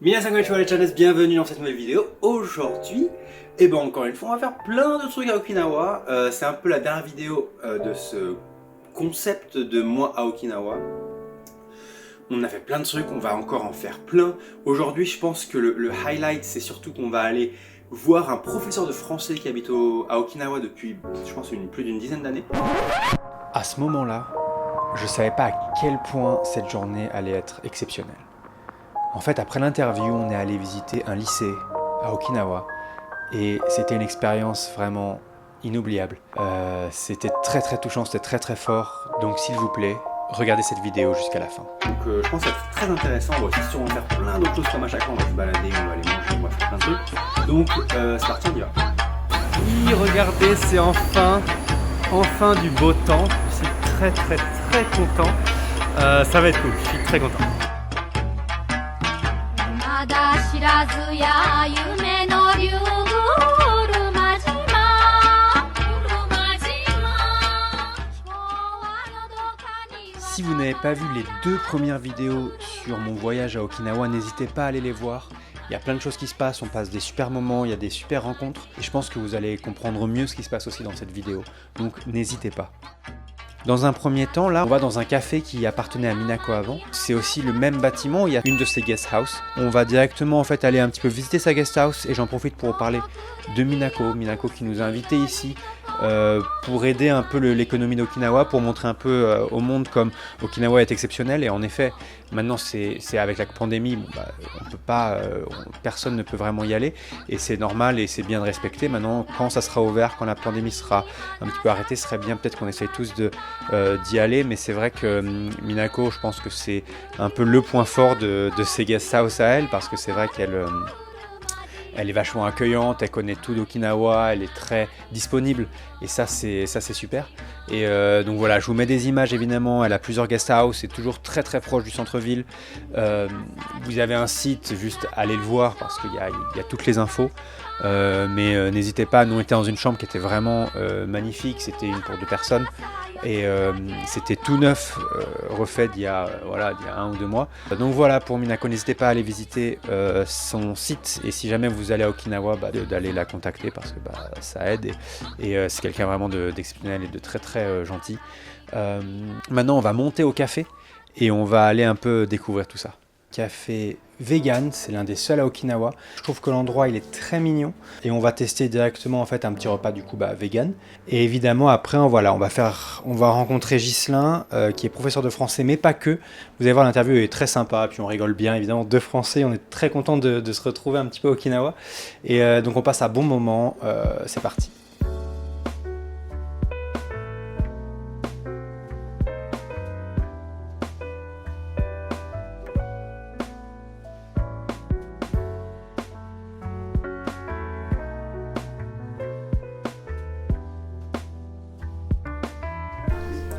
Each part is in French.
Minasan konnichiwa les channels, bienvenue dans cette nouvelle vidéo. Aujourd'hui, encore une fois, on va faire plein de trucs à Okinawa. C'est un peu la dernière vidéo de ce concept de moi à Okinawa. On a fait plein de trucs, on va encore en faire plein. Aujourd'hui, je pense que le highlight, c'est surtout qu'on va aller voir un professeur de français qui habite à Okinawa depuis, je pense, plus d'une dizaine d'années. À ce moment-là, je savais pas à quel point cette journée allait être exceptionnelle. En fait, après l'interview, on est allé visiter un lycée à Okinawa et c'était une expérience vraiment inoubliable. C'était très touchant, c'était très fort. Donc s'il vous plaît, regardez cette vidéo jusqu'à la fin. Donc je pense que ça va être très intéressant, on va aussi sûrement faire plein d'autres choses comme à chaque fois, on va se balader, on va aller manger, on va faire plein de trucs. Donc c'est parti, on y va. Oui, regardez, c'est enfin du beau temps. Je suis très content. Ça va être cool, je suis très content. Si vous n'avez pas vu les 2 premières vidéos sur mon voyage à Okinawa, n'hésitez pas à aller les voir. Il y a plein de choses qui se passent, on passe des super moments, il y a des super rencontres. Et je pense que vous allez comprendre mieux ce qui se passe aussi dans cette vidéo. Donc n'hésitez pas. Dans un premier temps, là, on va dans un café qui appartenait à Minako avant. C'est aussi le même bâtiment où il y a une de ses guest house. On va directement en fait aller un petit peu visiter sa guest house et j'en profite pour parler de Minako. Minako qui nous a invités ici pour aider un peu l'économie d'Okinawa, pour montrer un peu au monde comme Okinawa est exceptionnel. Et en effet, maintenant c'est avec la pandémie, on peut pas, personne ne peut vraiment y aller et c'est normal et c'est bien de respecter. Maintenant, quand ça sera ouvert, quand la pandémie sera un petit peu arrêtée, ce serait bien peut-être qu'on essaye tous d'y aller. Mais c'est vrai que Minako, je pense que c'est un peu le point fort de ces guest house à elle, parce que c'est vrai qu'elle elle est vachement accueillante, elle connaît tout d'Okinawa, elle est très disponible et ça c'est super. Et donc voilà, je vous mets des images évidemment, elle a plusieurs guest house, c'est toujours très proche du centre-ville. Vous avez un site, juste allez le voir parce qu'il y a toutes les infos. Mais n'hésitez pas, nous on était dans une chambre qui était vraiment magnifique, c'était une pour 2 personnes. Et c'était tout neuf, refait il y a 1 ou 2 mois. Donc voilà, pour Minako, n'hésitez pas à aller visiter son site, et si jamais vous allez à Okinawa, d'aller la contacter parce que ça aide, et c'est quelqu'un vraiment d'exceptionnel et de très gentil. Maintenant on va monter au café et on va aller un peu découvrir tout ça. Café vegan, c'est l'un des seuls à Okinawa. Je trouve que l'endroit il est très mignon et on va tester directement en fait un petit repas du coup vegan. Et évidemment après on va rencontrer Ghislain qui est professeur de français, mais pas que. Vous allez voir, l'interview est très sympa, puis on rigole bien évidemment, 2 Français, on est très content de se retrouver un petit peu à Okinawa. Et donc on passe un bon moment, c'est parti.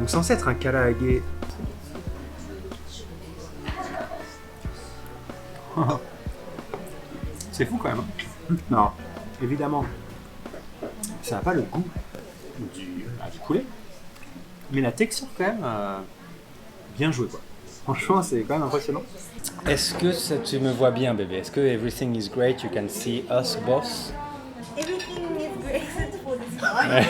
Donc censé être un karaage. C'est fou quand même. Hein. Non, évidemment, ça n'a pas le goût du poulet, mais la texture quand même, bien jouée quoi. Franchement, c'est quand même impressionnant. Est-ce que tu me vois bien, bébé? Est-ce que everything is great? You can see us, boss. Everything is great except for this part.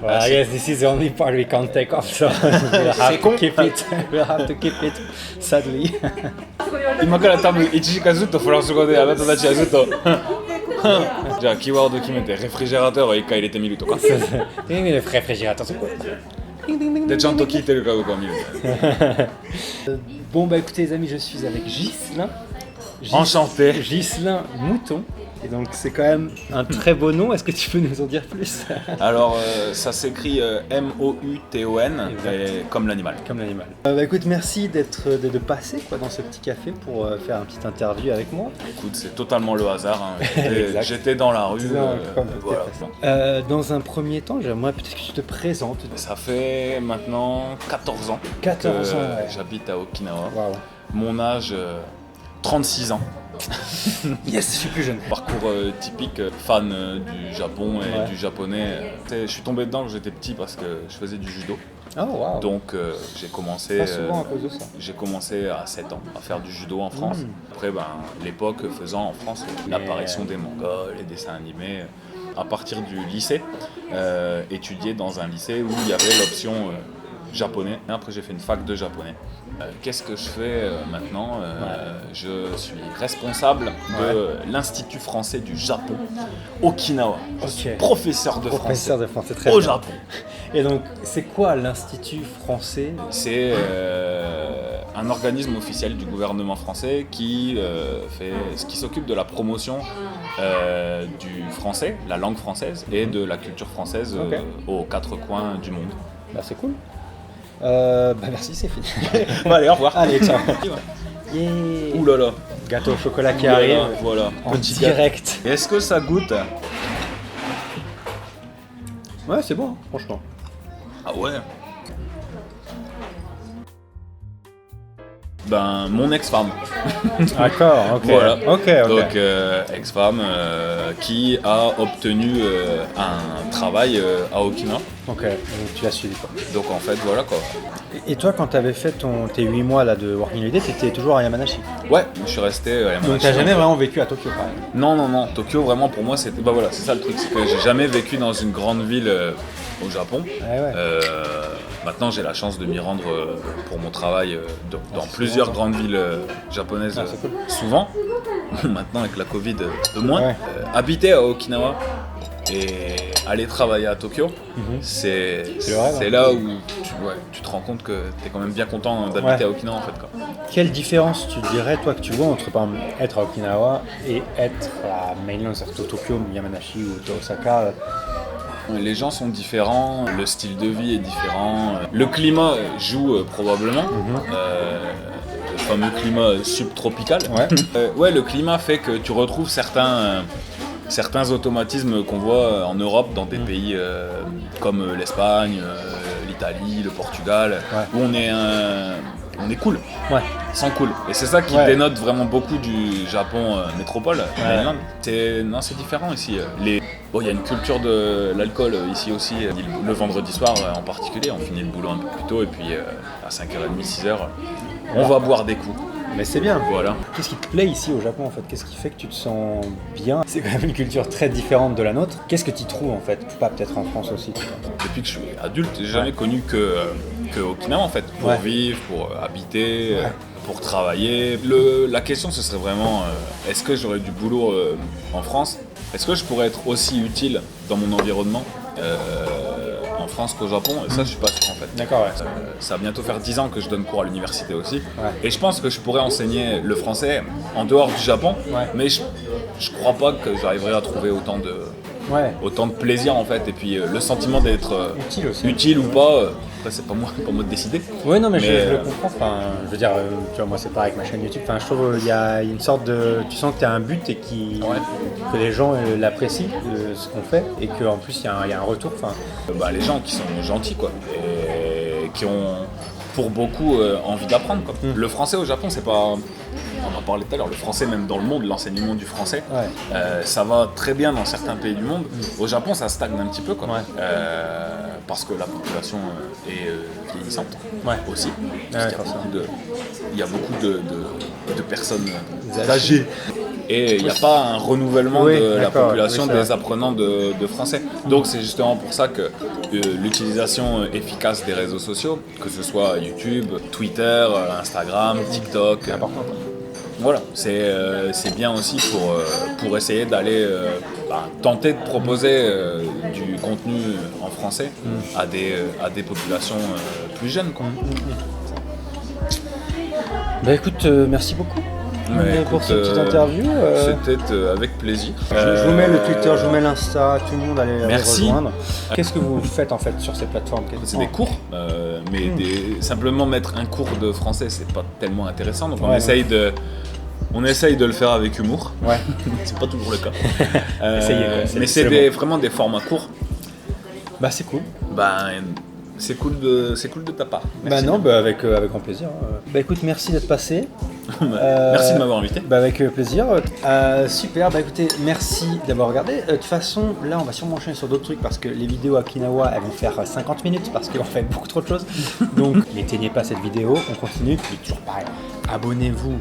Well, I guess this is the only part we can't take off, so we'll have to keep it. We'll have to keep it, sadly. 今から多分1時間ずっとフランス語であなたたちはずっとじゃあキーワード決めてレフリジェラーターを1回入れてみるとか Le réfrigérateur, c'est quoi? でちゃんと聞いてるかどうかを見る Bon bah écoutez les amis, je suis avec Ghislain. Enchanté. Ghislain Mouton. Et donc c'est quand même un très beau nom, est-ce que tu peux nous en dire plus? Alors ça s'écrit M-O-U-T-O-N, comme l'animal. Comme l'animal. Écoute, merci de passer quoi, dans ce petit café pour faire une petite interview avec moi. Écoute, c'est totalement le hasard, hein. J'étais dans la rue. Voilà. Dans un premier temps, j'aimerais peut-être que tu te présentes. Ça fait maintenant 14 ans 14 ans, ouais. J'habite à Okinawa. Wow. Mon âge, 36 ans. Yes, je suis plus jeune. Parcours typique, fan du Japon et du japonais. Je suis tombé dedans quand j'étais petit parce que je faisais du judo. Oh, wow. Donc j'ai commencé, Pas souvent à cause de ça. j'ai commencé à 7 ans à faire du judo en France. Après, l'époque faisant en France l'apparition des mangas, les dessins animés. À partir du lycée, étudier dans un lycée où il y avait l'option japonais. Et après, j'ai fait une fac de japonais. Qu'est-ce que je fais maintenant? Je suis responsable de l'Institut français du Japon, Okinawa. Je suis professeur de Professeur de français, très au bien. Japon. Et donc, c'est quoi l'Institut français? C'est un organisme officiel du gouvernement français qui s'occupe de la promotion du français, la langue française et de la culture française aux 4 coins du monde. Bah, c'est cool. Merci, c'est fini. Bon, allez, au revoir. Allez, ciao. Yeah. Ouh là là. Gâteau au chocolat qui Ouh là arrive là, voilà. en direct. Et est-ce que ça goûte? Ouais, c'est bon, hein, franchement. Ah ouais. Ben, mon ex-femme. D'accord, ok. Voilà. Ok. Donc, ex-femme qui a obtenu un travail à Okinawa. Ok, donc tu l'as suivi quoi. Donc, en fait, voilà quoi. Et toi, quand tu avais fait tes 8 mois là, de Working Holiday, tu étais toujours à Yamanashi. Ouais, je suis resté à Yamanashi. Donc t'as jamais vraiment vécu à Tokyo pareil. Non. Tokyo, vraiment, pour moi, c'était... Bah voilà, c'est ça le truc, c'est que j'ai jamais vécu dans une grande ville au Japon. Ouais. Maintenant, j'ai la chance de m'y rendre pour mon travail dans plusieurs grandes villes japonaises c'est cool. souvent. Maintenant, avec la Covid, un peu moins. Ouais. Habiter à Okinawa et aller travailler à Tokyo, c'est le rêve, hein. là où tu te rends compte que tu es quand même bien content d'habiter à Okinawa en fait, quoi. Quelle différence tu dirais, toi, que tu vois entre par exemple, être à Okinawa et être à Mainland, c'est-à-dire Tokyo, Yamanashi ou Osaka? Les gens sont différents, le style de vie est différent, le climat joue probablement, le fameux climat subtropical. Ouais. Le climat fait que tu retrouves certains automatismes qu'on voit en Europe dans des pays comme l'Espagne, l'Italie, le Portugal, où on est cool. Ouais. Sans cool. Et c'est ça qui dénote vraiment beaucoup du Japon métropole, mainland. C'est différent ici. Il y a une culture de l'alcool ici aussi. Le vendredi soir en particulier, on finit le boulot un peu plus tôt et puis à 5h30, 6h, on va boire des coups. Mais c'est bien. Voilà. Qu'est-ce qui te plaît ici au Japon en fait? Qu'est-ce qui fait que tu te sens bien? C'est quand même une culture très différente de la nôtre. Qu'est-ce que tu y trouves en fait? Pas peut-être en France aussi. Tu vois. Depuis que je suis adulte, j'ai jamais connu que Okinawa en fait, pour vivre, pour habiter, pour travailler. La question ce serait vraiment est-ce que j'aurais du boulot en France? Est-ce que je pourrais être aussi utile dans mon environnement en France qu'au Japon? Et ça je suis pas sûr en fait. D'accord, ça va bientôt faire 10 ans que je donne cours à l'université aussi. Et je pense que je pourrais enseigner le français en dehors du Japon, mais je crois pas que j'arriverai à trouver autant de plaisir en fait, et puis le sentiment d'être utile ou pas, après c'est pas moi de décider. Ouais, non, mais je le comprends. Enfin, je veux dire, tu vois, moi c'est pareil avec ma chaîne YouTube. Enfin, je trouve qu'il y a une sorte de, tu sens que tu as un but et que les gens l'apprécient ce qu'on fait, et qu'en plus il y a un retour. Enfin, les gens qui sont gentils quoi, et qui ont pour beaucoup envie d'apprendre quoi. Le français au Japon, c'est pas... On en parlait tout à l'heure, le français même dans le monde, l'enseignement du français, ça va très bien dans certains pays du monde. Au Japon, ça stagne un petit peu quoi. Parce que la population est vieillissante aussi. Il y a beaucoup de personnes âgées. Et il n'y a pas un renouvellement de la population des apprenants de français. Donc c'est justement pour ça que l'utilisation efficace des réseaux sociaux, que ce soit YouTube, Twitter, Instagram, TikTok, c'est important. Voilà, c'est bien aussi pour essayer d'aller tenter de proposer du contenu en français à des populations plus jeunes quoi. Bah écoute, merci beaucoup. Pour cette petite interview. C'était avec plaisir. Je vous mets le Twitter, je vous mets l'Insta, tout le monde allez Merci. rejoindre. Qu'est-ce que vous faites en fait sur ces plateformes? C'est des cours, mais simplement mettre un cours de français, c'est pas tellement intéressant. Donc on essaye de le faire avec humour. C'est pas toujours le cas. Mais c'est vraiment des formats courts. Bah c'est cool. C'est cool de ta part. Merci. Avec grand plaisir. Bah écoute, merci d'être passé. Merci de m'avoir invité. Bah avec plaisir. Super, bah écoutez, merci d'avoir regardé. De toute façon, là on va sûrement enchaîner sur d'autres trucs parce que les vidéos à Okinawa elles vont faire 50 minutes parce qu'on fait beaucoup trop de choses. Donc n'éteignez pas cette vidéo, on continue. Puis toujours pareil, abonnez-vous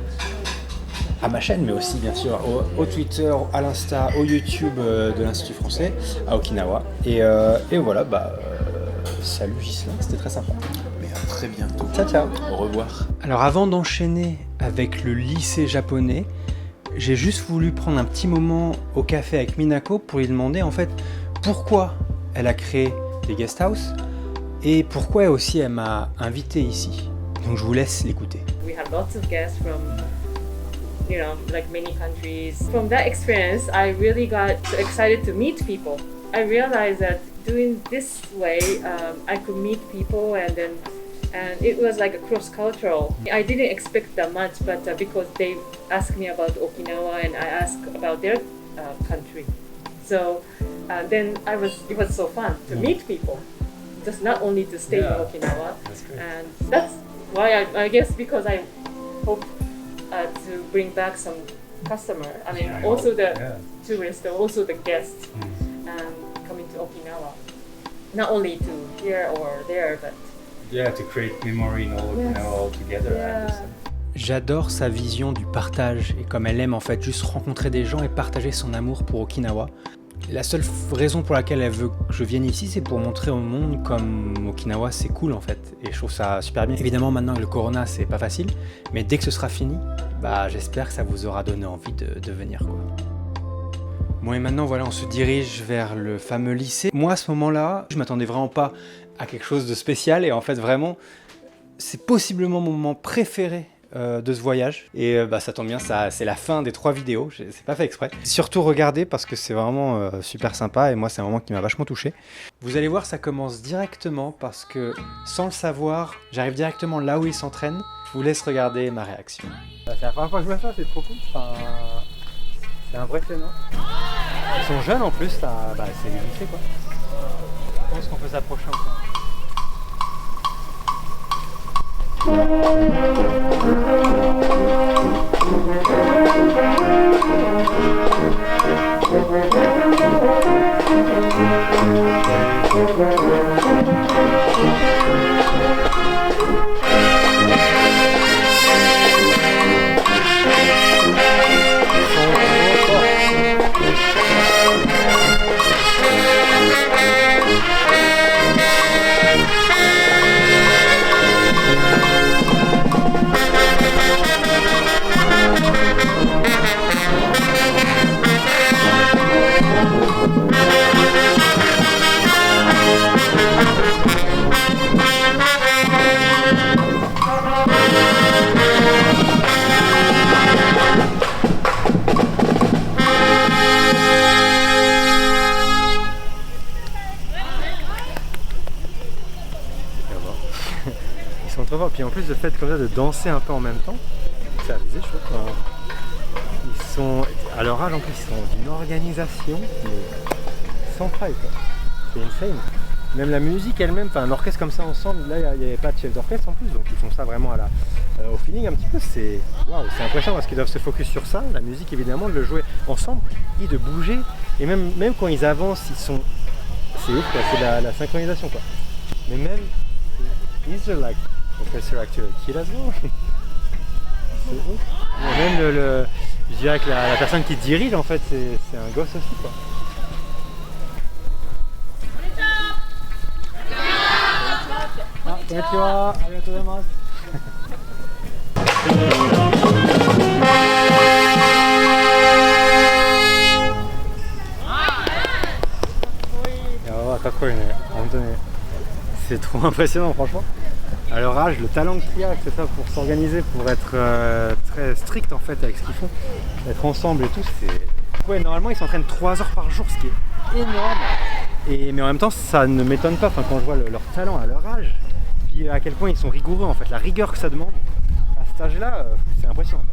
à ma chaîne, mais aussi bien sûr au Twitter, à l'Insta, au YouTube de l'Institut français à Okinawa. Et voilà, salut Ghislain, c'était très sympa. Mais à très bientôt. Ciao ciao. Au revoir. Alors avant d'enchaîner avec le lycée japonais, j'ai juste voulu prendre un petit moment au café avec Minako pour lui demander en fait pourquoi elle a créé des guest house et pourquoi aussi elle m'a invité ici. Donc je vous laisse l'écouter. We had lots of guests from, like many countries. From that experience, I really got excited to meet people. I realized that doing this way, I could meet people and it was like a cross-cultural. I didn't expect that much, but because they asked me about Okinawa and I asked about their country. So then it was so fun to meet people, just not only to stay in Okinawa. That's great. And that's why I guess because I hope to bring back some customer. I mean, also the tourists, also the guests coming to Okinawa. Not only to here or there, but To create memory in all Okinawa all together. Yeah. J'adore sa vision du partage et comme elle aime en fait juste rencontrer des gens et partager son amour pour Okinawa. La seule raison pour laquelle elle veut que je vienne ici, c'est pour montrer au monde comme Okinawa c'est cool en fait. Et je trouve ça super bien. Évidemment maintenant avec le corona c'est pas facile, mais dès que ce sera fini, j'espère que ça vous aura donné envie de venir quoi. Bon et maintenant voilà, on se dirige vers le fameux lycée. Moi à ce moment-là, je m'attendais vraiment pas à quelque chose de spécial et en fait vraiment, c'est possiblement mon moment préféré de ce voyage. Et ça tombe bien, c'est la fin des 3 vidéos, c'est pas fait exprès. Surtout regardez parce que c'est vraiment super sympa et moi c'est un moment qui m'a vachement touché. Vous allez voir, ça commence directement parce que sans le savoir, j'arrive directement là où ils s'entraînent. Je vous laisse regarder ma réaction. C'est la première fois que je vois ça, c'est trop cool. C'est impressionnant. Ils sont jeunes en plus, c'est le lycée quoi. Je pense qu'on peut s'approcher encore. Ils sont trop forts, puis en plus le fait comme ça de danser un peu en même temps, c'est amusé je trouve. Ils sont, à leur âge en plus, ils sont d'une organisation sans faille quoi. C'est insane. Même la musique elle-même, un orchestre comme ça ensemble, là il n'y avait pas de chef d'orchestre en plus, donc ils font ça vraiment au feeling un petit peu, c'est impressionnant parce qu'ils doivent se focus sur ça, la musique évidemment, de le jouer ensemble, et de bouger, et même quand ils avancent, c'est ouf quoi, c'est la synchronisation quoi. Mais même, these are like Professor Actual Kid as well. C'est ouf. Et même je dirais que la personne qui dirige en fait, c'est un gosse aussi quoi. Konnichiwa, arigatou gozaimasu. C'est trop impressionnant franchement. À leur âge, le talent qu'il y a, etc. pour s'organiser, pour être très strict en fait avec ce qu'ils font, être ensemble et tout, c'est... Ouais, normalement ils s'entraînent 3 heures par jour, ce qui est énorme. Mais en même temps, ça ne m'étonne pas quand je vois leur talent à leur âge, puis à quel point ils sont rigoureux en fait, la rigueur que ça demande à cet âge-là, c'est impressionnant.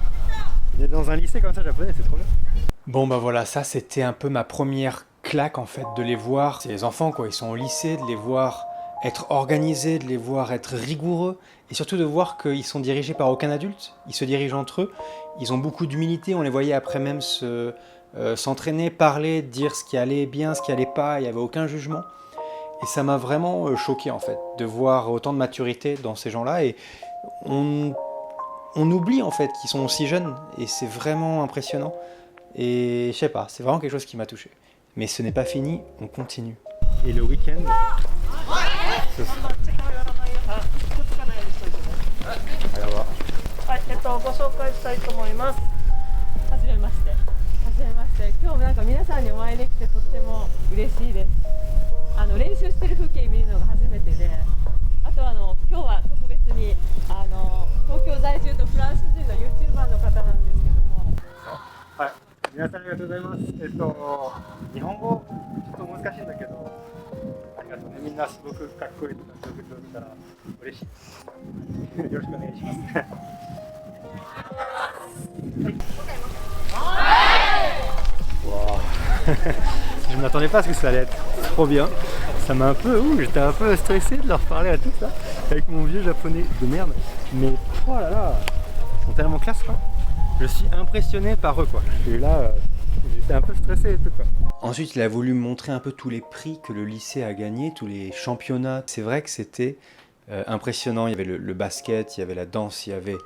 D'être dans un lycée comme ça japonais, c'est trop bien. Bon voilà, ça c'était un peu ma première claque en fait, de les voir, ces enfants quoi, ils sont au lycée, de les voir être organisés, de les voir être rigoureux, et surtout de voir qu'ils sont dirigés par aucun adulte, ils se dirigent entre eux, ils ont beaucoup d'humilité, on les voyait après même s'entraîner, parler, dire ce qui allait bien, ce qui allait pas, il n'y avait aucun jugement. Et ça m'a vraiment choqué en fait, de voir autant de maturité dans ces gens-là, et on oublie en fait qu'ils sont aussi jeunes, et c'est vraiment impressionnant. Et je sais pas, c'est vraiment quelque chose qui m'a touché. Mais ce n'est pas fini, on continue. Et le week-end,はい、ご紹介したいと思います。はじめまして。はじめまして。今日もなんか皆さんにお会いできてとっても嬉しいです。練習してる風景見るのが初めてで、あと今日は特別に東京在住とフランス人の YouTuber の方なんですけども。はい、皆さんありがとうございます。日本語ちょっと難しいんだけど、ありがとうね。みんなすごくかっこいいとかそういうことを見たら嬉しいです。よろしくお願いします。Wow. Je ne m'attendais pas à ce que ça allait être trop bien. Ça m'a un peu... j'étais un peu stressé de leur parler à tout ça avec mon vieux japonais de merde. Mais oh là là, ils sont tellement classe quoi. Je suis impressionné par eux quoi. Et là, j'étais un peu stressé et tout quoi. Ensuite, il a voulu montrer un peu tous les prix que le lycée a gagnés, tous les championnats. C'est vrai que c'était impressionnant. Il y avait le basket, il y avait la danse, il y avait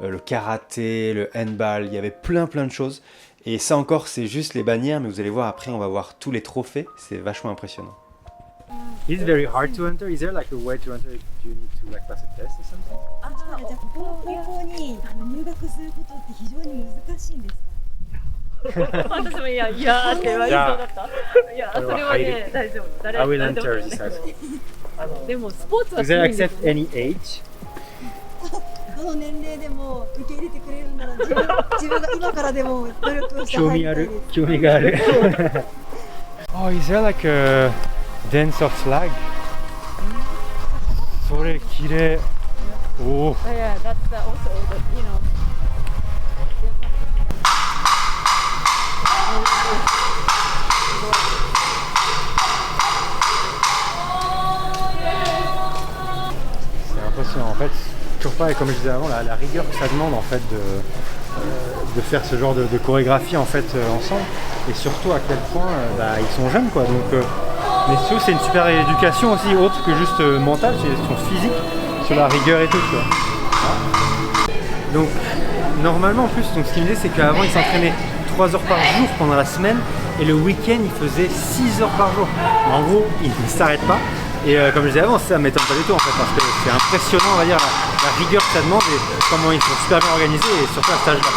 le karaté, le handball, il y avait plein de choses. Et ça encore, c'est juste les bannières, mais vous allez voir après, on va voir tous les trophées. C'est vachement impressionnant. It's very hard to enter. Is there like a way to enter? Do you need to like pass a test or something? じゃあここの高校に入学することって非常に難しいんですか？私もいやって言われそうだった。いや、それはね、大丈夫。I will enter this house. でもスポーツは Does 強 that いんです accept any age? どの年齢でも受け入れてくれるなら自分が今からでも努力をして入りたいです。興味がある。Oh, is there like a dance of flag? それ綺麗。おお。Yeah, that's also the, you know. C'est impressionnant en fait. Toujours pas, et comme je disais avant, la rigueur que ça demande en fait de faire ce genre de chorégraphie en fait ensemble, et surtout à quel point ils sont jeunes quoi. Donc, mais surtout c'est une super éducation aussi autre que juste mentale, c'est une éducation physique sur la rigueur et tout quoi. Donc normalement en plus, donc, ce qu'il me disait c'est qu'avant il s'entraînait 3 heures par jour pendant la semaine, et le week-end il faisait 6 heures par jour. En gros il ne s'arrête pas. Et comme je disais avant, ça m'étonne pas du tout en fait, parce que c'est impressionnant on va dire la rigueur que ça demande et comment ils sont super bien organisés, et surtout à cet âge-là.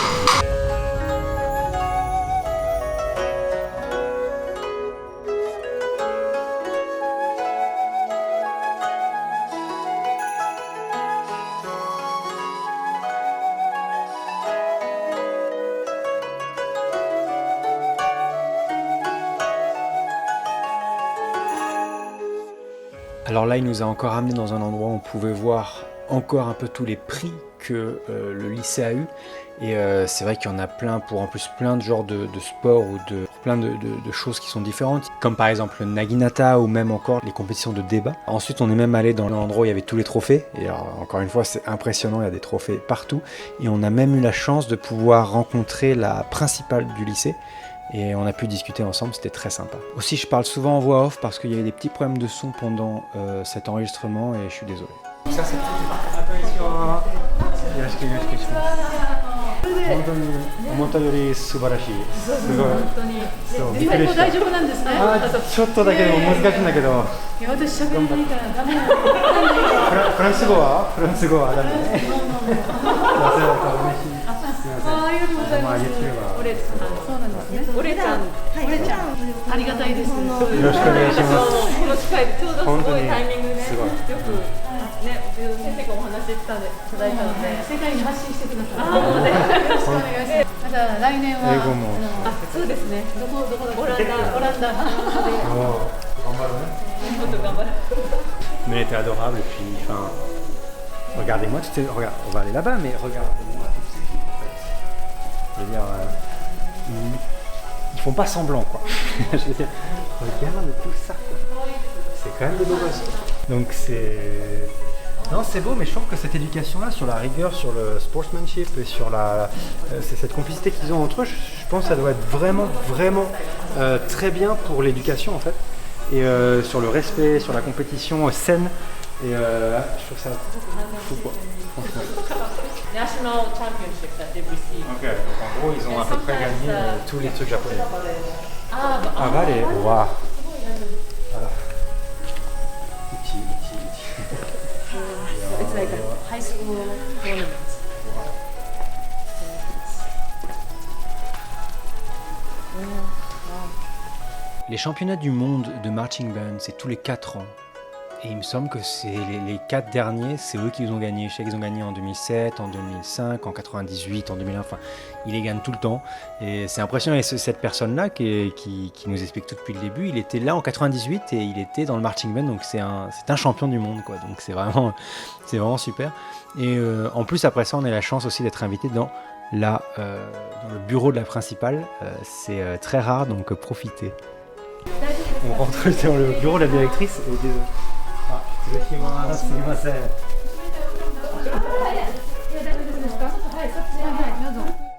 Alors là, il nous a encore amené dans un endroit où on pouvait voir encore un peu tous les prix que le lycée a eu. Et c'est vrai qu'il y en a plein, pour en plus plein de genres de sports ou plein de choses qui sont différentes. Comme par exemple le Naginata ou même encore les compétitions de débat. Ensuite, on est même allé dans l'endroit où il y avait tous les trophées. Et alors, encore une fois, c'est impressionnant, il y a des trophées partout. Et on a même eu la chance de pouvoir rencontrer la principale du lycée. Et on a pu discuter ensemble, c'était très sympa. Aussi, je parle souvent en voix off parce qu'il y avait des petits problèmes de son pendant cet enregistrement et je suis désolé. Ça, c'est Mais elle était adorable et puis enfin regardez-moi tout est... regarde, on va aller là-bas mais regardez-moi tout ce qui en fait. Je veux dire ils font pas semblant quoi. Je veux dire, regarde tout ça quoi. C'est quand même de beau gosse. Donc non, c'est beau, mais je trouve que cette éducation-là, sur la rigueur, sur le sportsmanship et sur cette complicité qu'ils ont entre eux, je pense que ça doit être vraiment, vraiment très bien pour l'éducation en fait. Et sur le respect, sur la compétition saine. Et je trouve ça fou quoi, franchement. National championship that they've received. Ok, donc en gros, ils ont à peu près gagné tous les trucs japonais. Ah, allez, waouh. Voilà. It's like a high school tournament. Les championnats du monde de marching band, c'est tous les 4 ans. Et il me semble que c'est les 4 derniers, c'est eux qui les ont gagnés. Je sais qu'ils ont gagné en 2007, en 2005, en 98, en 2001. Enfin, ils les gagnent tout le temps. Et c'est impressionnant. Et cette personne-là qui nous explique tout depuis le début, il était là en 98 et il était dans le marching band. Donc c'est un champion du monde, quoi. Donc c'est vraiment super. Et en plus, après ça, on a la chance aussi d'être invité dans le bureau de la principale. C'est très rare, donc profitez. On rentre dans le bureau de la directrice et désolé.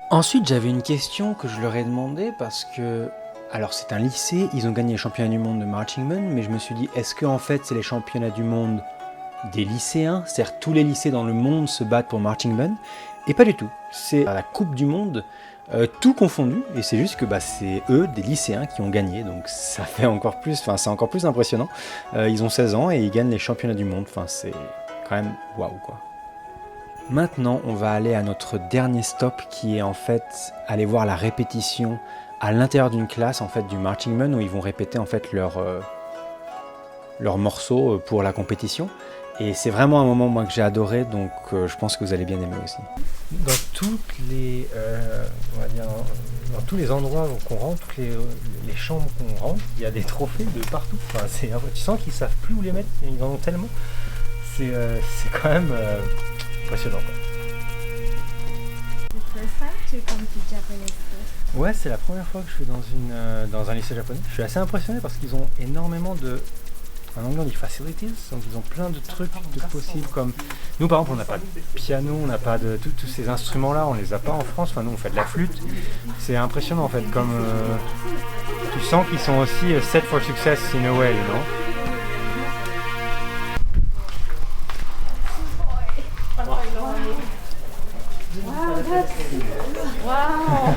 Ensuite, j'avais une question que je leur ai demandé parce que, alors c'est un lycée, ils ont gagné les championnats du monde de marching band, mais je me suis dit, est-ce que en fait c'est les championnats du monde des lycéens, c'est-à-dire tous les lycées dans le monde se battent pour marching band? Et pas du tout, c'est la Coupe du Monde, tout confondu, et c'est juste que c'est eux, des lycéens, qui ont gagné, donc ça fait encore plus, c'est encore plus impressionnant. Ils ont 16 ans et ils gagnent les championnats du monde, c'est quand même waouh quoi. Maintenant, on va aller à notre dernier stop qui est en fait aller voir la répétition à l'intérieur d'une classe en fait du marching band où ils vont répéter en fait leur morceau pour la compétition. Et c'est vraiment un moment moi que j'ai adoré, donc je pense que vous allez bien aimer aussi. Dans dans tous les endroits qu'on rentre, toutes les chambres qu'on rentre, il y a des trophées de partout. Tu sens qu'ils savent plus où les mettre, ils en ont tellement. C'est quand même impressionnant quoi. Ouais, c'est la première fois que je vais dans un lycée japonais. Je suis assez impressionné parce qu'ils ont énormément en anglais on dit facilities, donc ils ont plein de trucs de possibles comme... Nous par exemple on n'a pas de piano, on n'a pas de tous ces instruments là, on les a pas en France, nous on fait de la flûte. C'est impressionnant en fait, comme tu sens qu'ils sont aussi set for success in a way, you know. Wow!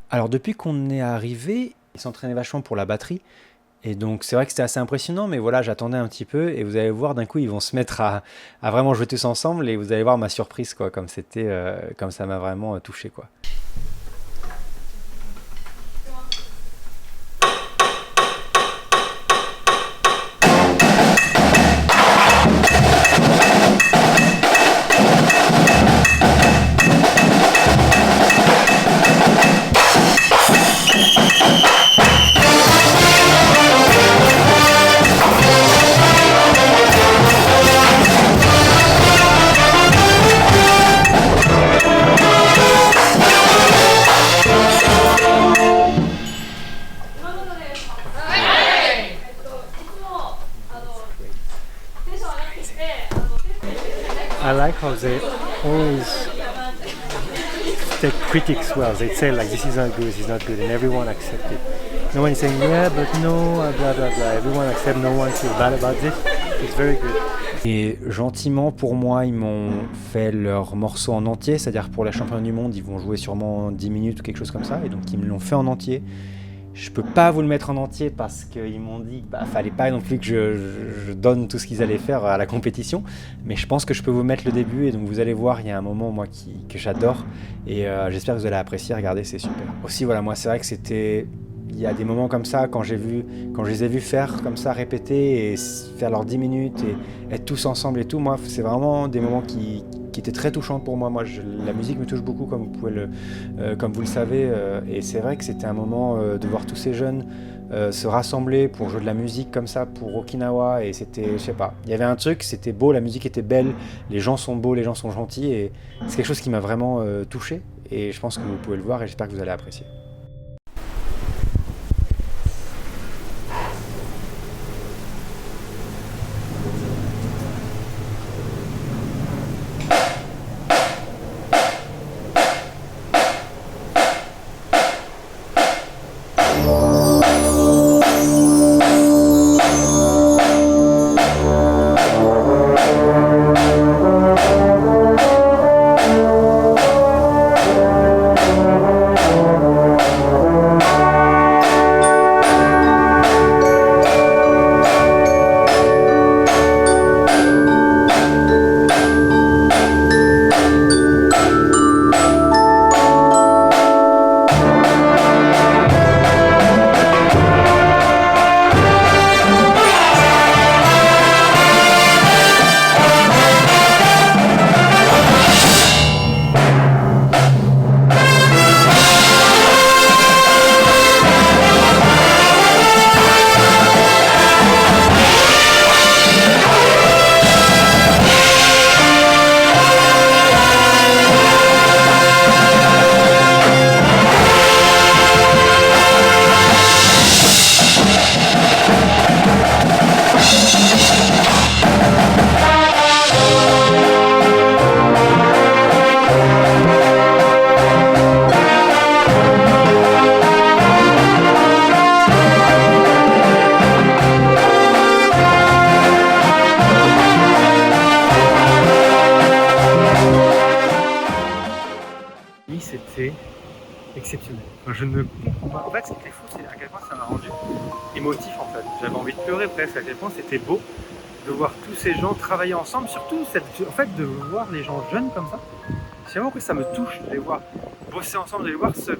Alors depuis qu'on est arrivé, ils s'entraînaient vachement pour la batterie. Et donc c'est vrai que c'était assez impressionnant, mais voilà, j'attendais un petit peu et vous allez voir d'un coup ils vont se mettre à vraiment jouer tous ensemble et vous allez voir ma surprise quoi, comme ça m'a vraiment touché quoi. I like how they always take critics well. They say like this is not good, this is not good, and everyone accepts it. No one is saying yeah, but no, blah blah blah. Everyone accepts, no one feels bad about this. It's very good. Et gentiment pour moi, ils m'ont fait leur morceau en entier, c'est-à-dire pour les championnats du monde, ils vont jouer sûrement 10 minutes ou quelque chose comme ça, et donc ils me l'ont fait en entier. Je peux pas vous le mettre en entier parce qu'ils m'ont dit qu'il fallait pas non plus que je donne tout ce qu'ils allaient faire à la compétition, mais je pense que je peux vous mettre le début et donc vous allez voir, il y a un moment moi que j'adore et j'espère que vous allez apprécier, regardez, c'est super. Aussi voilà, moi c'est vrai que il y a des moments comme ça quand je les ai vus faire comme ça, répéter et faire leurs 10 minutes et être tous ensemble et tout, moi c'est vraiment des moments qui qui était très touchante pour moi. La musique me touche beaucoup, comme vous le savez, et c'est vrai que c'était un moment de voir tous ces jeunes se rassembler pour jouer de la musique comme ça pour Okinawa, et c'était, je sais pas, il y avait un truc, c'était beau, la musique était belle, les gens sont beaux, les gens sont gentils, et c'est quelque chose qui m'a vraiment touché, et je pense que vous pouvez le voir et j'espère que vous allez apprécier. C'était exceptionnel. Enfin, je ne comprends pas. En fait, ce qui était fou, c'est à quel point ça m'a rendu émotif en fait. J'avais envie de pleurer presque, à quel point c'était beau de voir tous ces gens travailler ensemble, surtout en fait de voir les gens jeunes comme ça. C'est vraiment que ça me touche de les voir bosser ensemble, de les voir se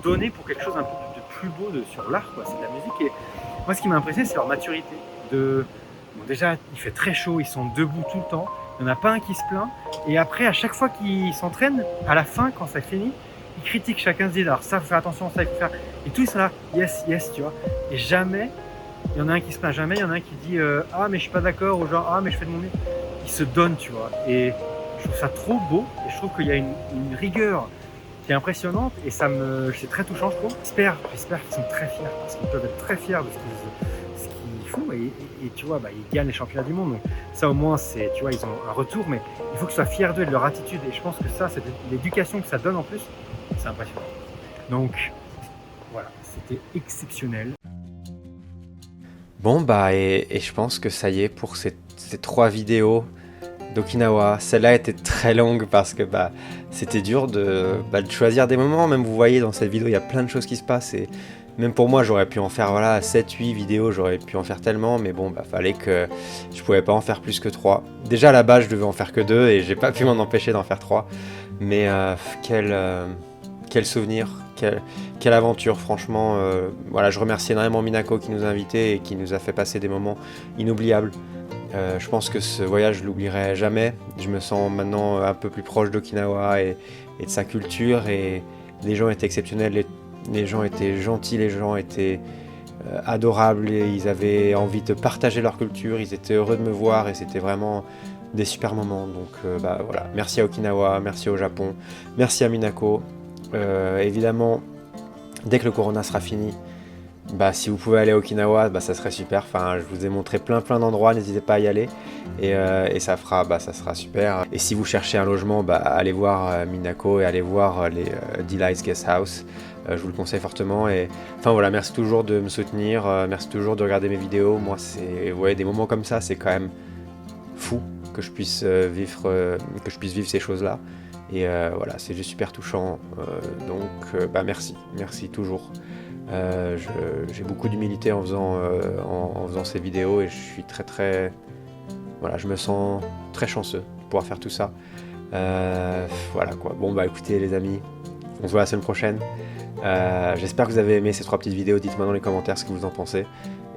donner pour quelque chose un peu de plus beau sur l'art, quoi. C'est de la musique, et moi ce qui m'a impressionné, c'est leur maturité. Bon, déjà, il fait très chaud, ils sont debout tout le temps. Il n'y en a pas un qui se plaint, et après à chaque fois qu'ils s'entraînent, à la fin quand ça finit, ils critiquent, chacun se dit alors ça faut faire attention, ça il faut faire, et tous ils sont là, yes, yes, tu vois, et jamais il y en a un qui se plaint, jamais il y en a un qui dit ah mais je suis pas d'accord, ou genre ah mais je fais de mon mieux. Ils se donnent, tu vois, et je trouve ça trop beau, et je trouve qu'il y a une rigueur qui est impressionnante, et c'est très touchant je trouve. J'espère qu'ils sont très fiers, parce qu'ils peuvent être très fiers de ce qu'ils font, et tu vois, ils gagnent les championnats du monde, donc ça au moins c'est, tu vois, ils ont un retour, mais il faut qu'ils soient fiers d'eux et de leur attitude, et je pense que ça, c'est l'éducation que ça donne en plus, c'est impressionnant. Donc voilà, c'était exceptionnel. Bon et je pense que ça y est pour ces 3 vidéos d'Okinawa. Celle-là était très longue parce que c'était dur de choisir des moments. Même vous voyez dans cette vidéo, il y a plein de choses qui se passent, et même pour moi j'aurais pu en faire 7-8 vidéos, j'aurais pu en faire tellement, mais bon fallait que je pouvais pas en faire plus que 3. Déjà à la base je devais en faire que 2 et j'ai pas pu m'en empêcher d'en faire 3. Mais quel souvenir, quelle aventure, franchement. Je remercie énormément Minako qui nous a invités et qui nous a fait passer des moments inoubliables. Je pense que ce voyage, je l'oublierai jamais. Je me sens maintenant un peu plus proche d'Okinawa et de sa culture, et les gens étaient exceptionnels, les gens étaient gentils, les gens étaient adorables, et ils avaient envie de partager leur culture, ils étaient heureux de me voir, et c'était vraiment des super moments. Donc voilà, merci à Okinawa, merci au Japon, merci à Minako. Évidemment, dès que le corona sera fini, si vous pouvez aller à Okinawa, ça serait super. Enfin, je vous ai montré plein d'endroits, n'hésitez pas à y aller, et ça sera super. Et si vous cherchez un logement, allez voir Minako et allez voir les Delights Guest House. Je vous le conseille fortement. Et enfin voilà, merci toujours de me soutenir, merci toujours de regarder mes vidéos. Moi, des moments comme ça, c'est quand même fou que je puisse vivre ces choses-là. Et voilà, c'est juste super touchant. Donc merci toujours. J'ai beaucoup d'humilité en faisant ces vidéos, et je suis très je me sens très chanceux de pouvoir faire tout ça. Voilà quoi. Bon écoutez les amis, on se voit la semaine prochaine. J'espère que vous avez aimé ces 3 petites vidéos. Dites-moi dans les commentaires ce que vous en pensez.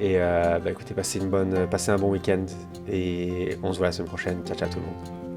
Et écoutez, passez un bon week-end, et on se voit la semaine prochaine. Ciao tout le monde.